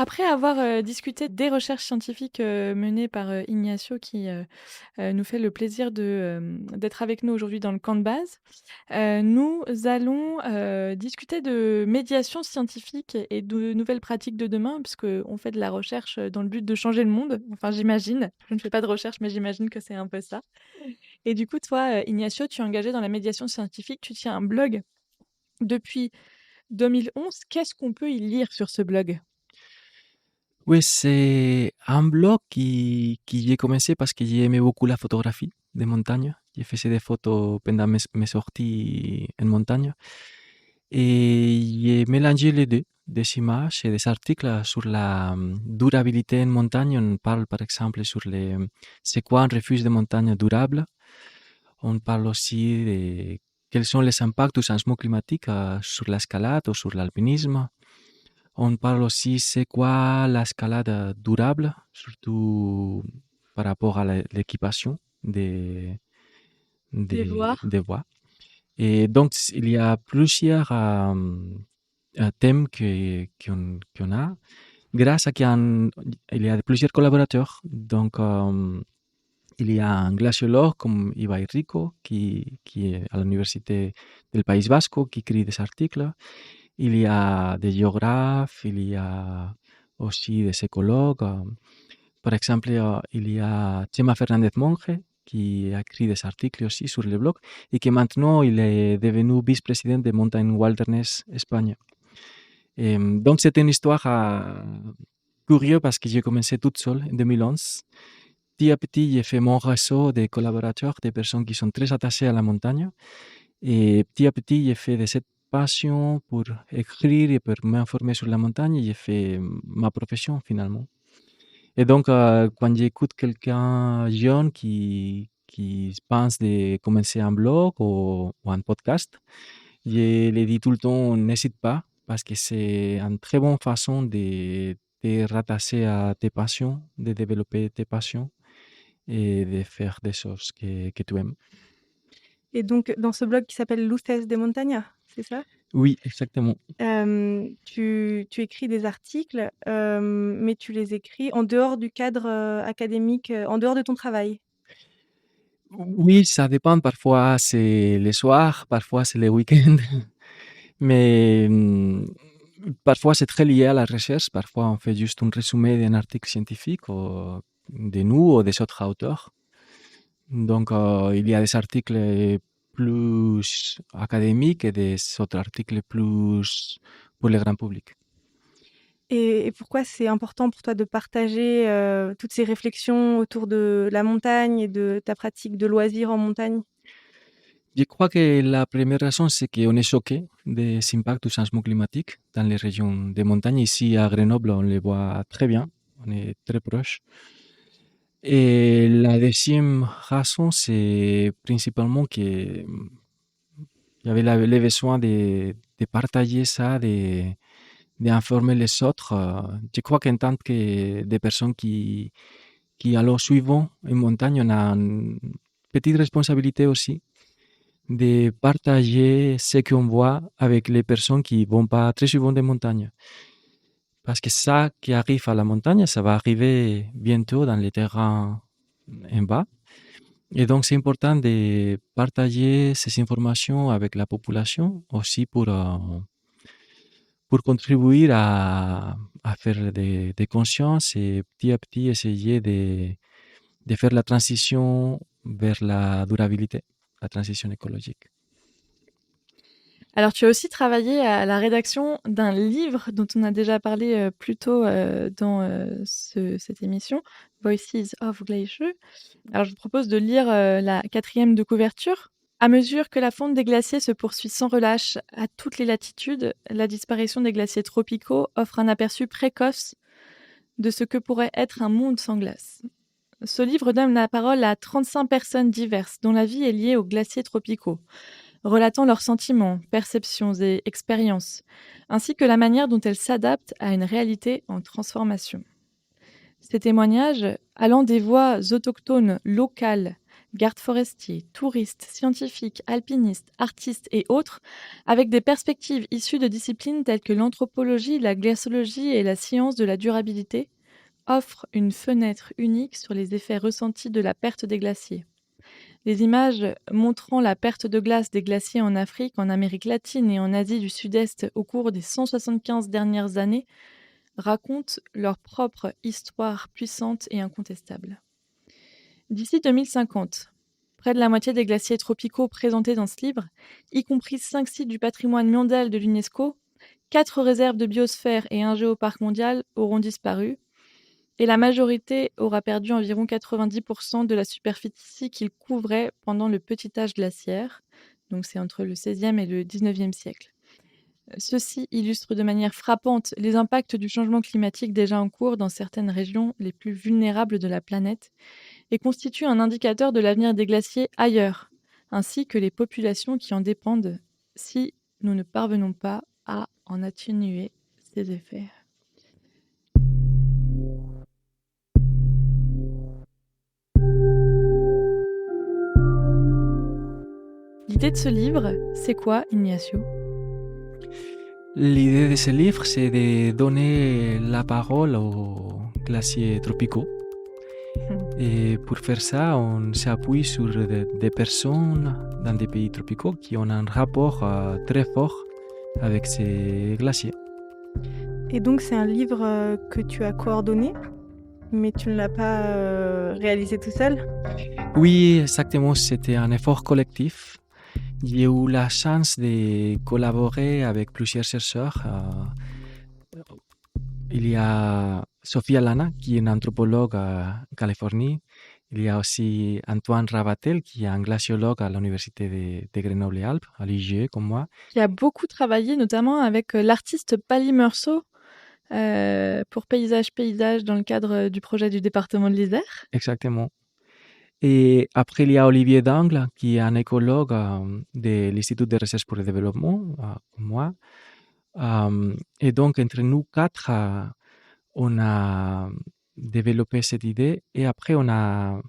après avoir, discuté des recherches scientifiques, menées par, Ignacio qui, nous fait le plaisir d'être avec nous aujourd'hui dans le camp de base, nous allons, discuter de médiation scientifique et de nouvelles pratiques de demain puisqu'on fait de la recherche, dans le but de changer le monde. Enfin j'imagine, je ne fais pas de recherche mais j'imagine que c'est un peu ça et du coup toi, Ignacio, tu es engagé dans la médiation scientifique, tu tiens un blog depuis 2011. Qu'est-ce qu'on peut y lire sur ce blog? Oui, c'est un blog qui j'ai commencé parce que j'ai aimé beaucoup la photographie des montagnes. J'ai fait des photos pendant mes sorties en montagne. Et j'ai mélangé les deux, des images et des articles sur la durabilité en montagne. On parle par exemple sur c'est quoi un refuge de montagne durable. On parle aussi de quels sont les impacts du changement climatique sur l'escalade ou sur l'alpinisme. On parle aussi c'est quoi l'escalade durable, surtout par rapport à l'équipation Des voix. des voies. Et donc, il y a plusieurs thèmes qu'on a, grâce à il y a plusieurs collaborateurs. Donc, il y a un glaciologue comme Ibai Rico, qui est à l'Université del País Vasco, qui écrit des articles. Il y a des géographes, il y a aussi des écologues. Par exemple, il y a Chema Fernández Monge, qui a écrit des articles aussi sur le blog et qui maintenant il est devenu vice-président de Mountain Wilderness Espagne. Et donc, c'était une histoire curieuse parce que j'ai commencé toute seule en 2011. Petit à petit, j'ai fait mon réseau de collaborateurs, de personnes qui sont très attachées à la montagne. Et petit à petit, j'ai fait de cette passion pour écrire et pour m'informer sur la montagne, j'ai fait ma profession finalement. Et donc, quand j'écoute quelqu'un jeune qui pense de commencer un blog ou un podcast, je lui dis tout le temps, n'hésite pas, parce que c'est une très bonne façon de te rattacher à tes passions, de développer tes passions et de faire des choses que tu aimes. Et donc dans ce blog qui s'appelle Luces de Montaña, c'est ça? Oui, exactement. Tu écris des articles, mais tu les écris en dehors du cadre, académique, en dehors de ton travail? Oui, ça dépend. Parfois, c'est le soir, parfois, c'est le week-end. Mais parfois, c'est très lié à la recherche. Parfois, on fait juste un résumé d'un article scientifique ou de nous ou des autres auteurs. Donc, il y a des articles plus académiques et des autres articles plus pour le grand public. Et pourquoi c'est important pour toi de partager, toutes ces réflexions autour de la montagne et de ta pratique de loisirs en montagne? Je crois que la première raison, c'est qu'on est choqué des impacts du changement climatique dans les régions de montagne. Ici, à Grenoble, on les voit très bien. On est très proche. Et la deuxième raison, c'est principalement que il y avait le besoin de partager ça, d'informer les autres. Je crois qu'en tant que des personnes qui allons suivons en montagne, on a une petite responsabilité aussi de partager ce qu'on voit avec les personnes qui vont pas très souvent de montagne. Parce que ça qui arrive à la montagne, ça va arriver bientôt dans les terrains en bas. Et donc, c'est important de partager ces informations avec la population aussi pour contribuer à faire des consciences et petit à petit essayer de faire la transition vers la durabilité, la transition écologique. Alors, tu as aussi travaillé à la rédaction d'un livre dont on a déjà parlé, plus tôt, dans, cette émission, Voices of Glacier. Alors, je vous propose de lire, la 4e de couverture. À mesure que la fonte des glaciers se poursuit sans relâche à toutes les latitudes, la disparition des glaciers tropicaux offre un aperçu précoce de ce que pourrait être un monde sans glace. Ce livre donne la parole à 35 personnes diverses dont la vie est liée aux glaciers tropicaux, relatant leurs sentiments, perceptions et expériences, ainsi que la manière dont elles s'adaptent à une réalité en transformation. Ces témoignages, allant des voix autochtones locales gardes forestiers, touristes, scientifiques, alpinistes, artistes et autres, avec des perspectives issues de disciplines telles que l'anthropologie, la glaciologie et la science de la durabilité, offrent une fenêtre unique sur les effets ressentis de la perte des glaciers. Les images montrant la perte de glace des glaciers en Afrique, en Amérique latine et en Asie du Sud-Est au cours des 175 dernières années racontent leur propre histoire puissante et incontestable. D'ici 2050, près de la moitié des glaciers tropicaux présentés dans ce livre, y compris 5 sites du patrimoine mondial de l'UNESCO, 4 réserves de biosphère et un géoparc mondial auront disparu, et la majorité aura perdu environ 90% de la superficie qu'ils couvraient pendant le petit âge glaciaire, donc c'est entre le XVIe et le XIXe siècle. Ceci illustre de manière frappante les impacts du changement climatique déjà en cours dans certaines régions les plus vulnérables de la planète et constitue un indicateur de l'avenir des glaciers ailleurs, ainsi que les populations qui en dépendent si nous ne parvenons pas à en atténuer ces effets. L'idée de ce livre, c'est quoi, Ignacio? L'idée de ce livre, c'est de donner la parole aux glaciers tropicaux. Et pour faire ça, on s'appuie sur des personnes dans des pays tropicaux qui ont un rapport très fort avec ces glaciers. Et donc c'est un livre que tu as coordonné, mais tu ne l'as pas réalisé tout seul? Oui, exactement, c'était un effort collectif. J'ai eu la chance de collaborer avec plusieurs chercheurs. Il y a Sofia Lana, qui est une anthropologue en Californie. Il y a aussi Antoine Rabatel, qui est un glaciologue à l'université de Grenoble-Alpes, à l'IGE, comme moi. Qui a beaucoup travaillé, notamment avec l'artiste Pali Meursault pour Paysage dans le cadre du projet du département de l'Isère. Exactement. Et après, il y a Olivier Dangle, qui est un écologue de l'Institut de recherche pour le développement, comme moi. Et donc, entre nous quatre, on a développé cette idée et après, on a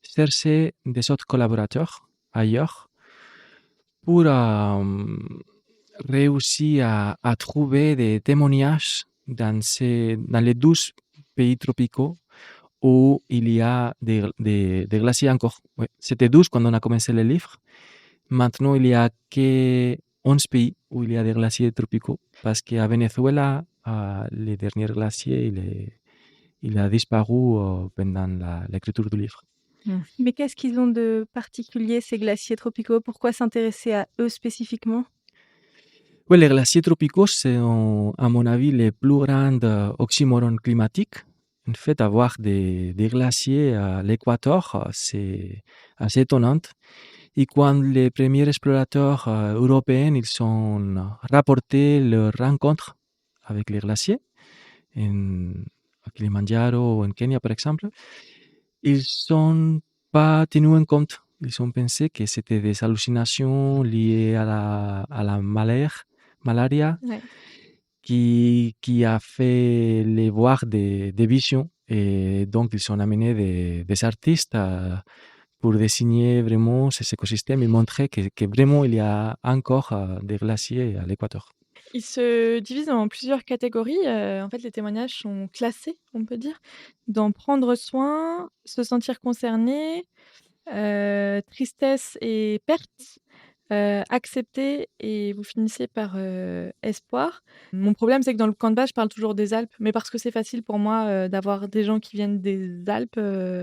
cherché des autres collaborateurs ailleurs pour réussir à trouver des témoignages dans les 12 pays tropicaux où il y a des glaciers encore. Ouais. C'était 12 quand on a commencé le livre. Maintenant, il y a que 11 pays où il y a des glaciers tropicaux parce qu'à Venezuela, le dernier glacier, il a disparu pendant l'écriture du livre. Mais qu'est-ce qu'ils ont de particulier, ces glaciers tropicaux? Pourquoi s'intéresser à eux spécifiquement? Oui, les glaciers tropicaux sont, à mon avis, les plus grands oxymorons climatiques. En fait, avoir des glaciers à l'équateur, c'est assez étonnant. Et quand les premiers explorateurs européens ils ont rapporté leur rencontre avec les glaciers, à Kilimanjaro ou en Kenya par exemple, ils n'ont pas tenu en compte. Ils ont pensé que c'était des hallucinations liées à la malaria Ouais. qui a fait les voir des visions. Et donc, ils ont amené des artistes pour dessiner vraiment ces écosystèmes et montrer que vraiment il y a encore des glaciers à l'équateur. Il se divise en plusieurs catégories. En fait, les témoignages sont classés, on peut dire, dans prendre soin, se sentir concerné, tristesse et perte, accepter et vous finissez par, espoir. Mon problème, c'est que dans le camp de base, je parle toujours des Alpes, mais parce que c'est facile pour moi, d'avoir des gens qui viennent des Alpes,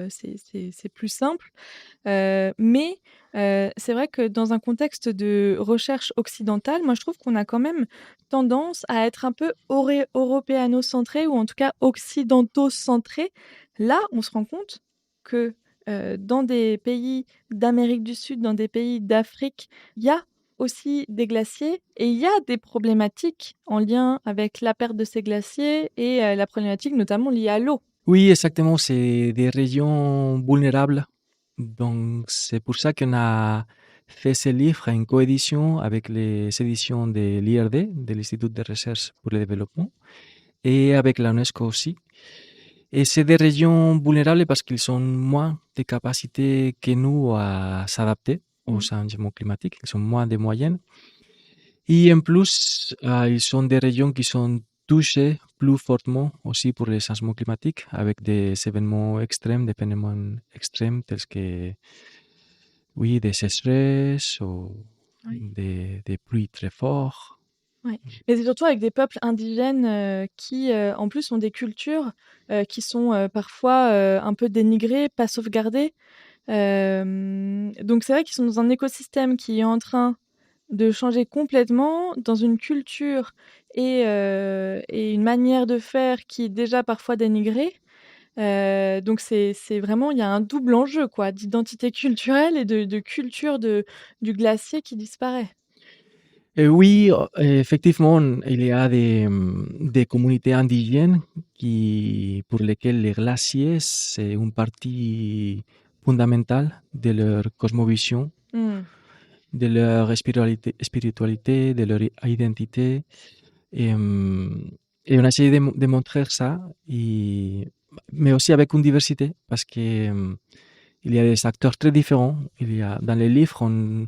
c'est plus simple. Mais c'est vrai que dans un contexte de recherche occidentale, moi, je trouve qu'on a quand même tendance à être un peu européano-centré ou en tout cas occidentaux-centré. Là, on se rend compte que, dans des pays d'Amérique du Sud, dans des pays d'Afrique, il y a aussi des glaciers et il y a des problématiques en lien avec la perte de ces glaciers et la problématique notamment liée à l'eau. Oui, exactement, c'est des régions vulnérables. Donc, c'est pour ça qu'on a fait ce livre en coédition avec les éditions de l'IRD, de l'Institut de recherche pour le développement, et avec l'UNESCO aussi. Et c'est des régions vulnérables parce qu'ils ont moins de capacités que nous à s'adapter au changement climatique. Ils ont moins de moyens. Et en plus, ils sont des régions qui sont touchées plus fortement aussi pour les changements climatiques avec des événements extrêmes, des phénomènes extrêmes tels que, oui, des sécheresses ou Oui. des pluies très fortes. Ouais, mais c'est surtout avec des peuples indigènes, qui, en plus ont des cultures, qui sont, parfois, un peu dénigrées, pas sauvegardées. Donc c'est vrai qu'ils sont dans un écosystème qui est en train de changer complètement, dans une culture et une manière de faire qui est déjà parfois dénigrée. Donc c'est vraiment il y a un double enjeu quoi, d'identité culturelle et de culture du glacier qui disparaît. Oui, effectivement, il y a des communautés indigènes pour lesquelles les glaciers, c'est une partie fondamentale de leur cosmovision, Mmh. de leur spiritualité, de leur identité. Et, et on a essayé de montrer ça, mais aussi avec une diversité, parce que il y a des acteurs très différents. Dans les livres, on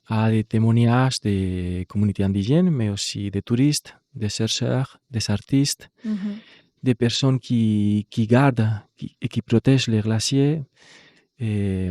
a des témoignages des communautés indigènes, mais aussi des touristes, des chercheurs, des artistes, Mmh. des personnes qui gardent et qui protègent les glaciers. Et,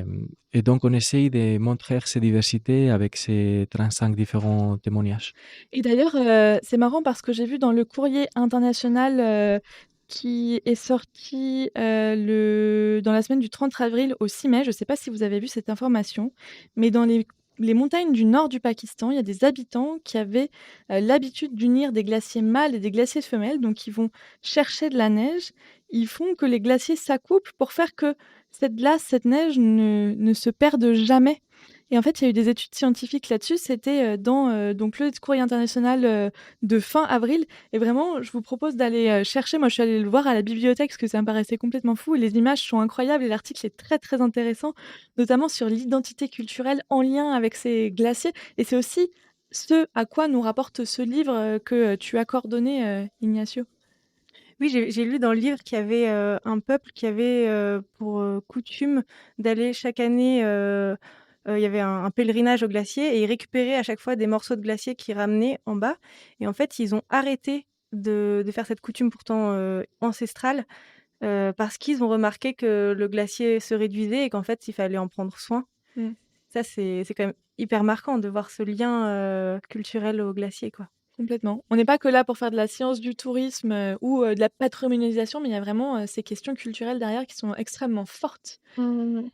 et donc, on essaye de montrer ces diversités avec ces 35 différents témoignages. Et d'ailleurs, c'est marrant parce que j'ai vu dans le Courrier international, qui est sorti, dans la semaine du 30 avril au 6 mai, je ne sais pas si vous avez vu cette information, mais dans les montagnes du nord du Pakistan, il y a des habitants qui avaient, l'habitude d'unir des glaciers mâles et des glaciers femelles, donc ils vont chercher de la neige. Ils font que les glaciers s'accouplent pour faire que cette glace, cette neige ne se perde jamais. Et en fait, il y a eu des études scientifiques là-dessus. C'était, dans, donc le Courrier international, de fin avril et vraiment, je vous propose d'aller, chercher. Moi, je suis allée le voir à la bibliothèque parce que ça me paraissait complètement fou et les images sont incroyables et l'article est très, très intéressant, notamment sur l'identité culturelle en lien avec ces glaciers et c'est aussi ce à quoi nous rapporte ce livre, que, tu as coordonné, Ignacio. Oui, j'ai lu dans le livre qu'il y avait, un peuple qui avait, pour, coutume d'aller chaque année, il y avait un pèlerinage au glacier et ils récupéraient à chaque fois des morceaux de glacier qu'ils ramenaient en bas et en fait, ils ont arrêté de faire cette coutume pourtant, ancestrale, parce qu'ils ont remarqué que le glacier se réduisait et qu'en fait, il fallait en prendre soin. Mmh. Ça, c'est quand même hyper marquant de voir ce lien, culturel au glacier, quoi. Complètement. On n'est pas que là pour faire de la science du tourisme, ou, de la patrimonialisation, mais il y a vraiment, ces questions culturelles derrière qui sont extrêmement fortes. Mmh mh, mmh.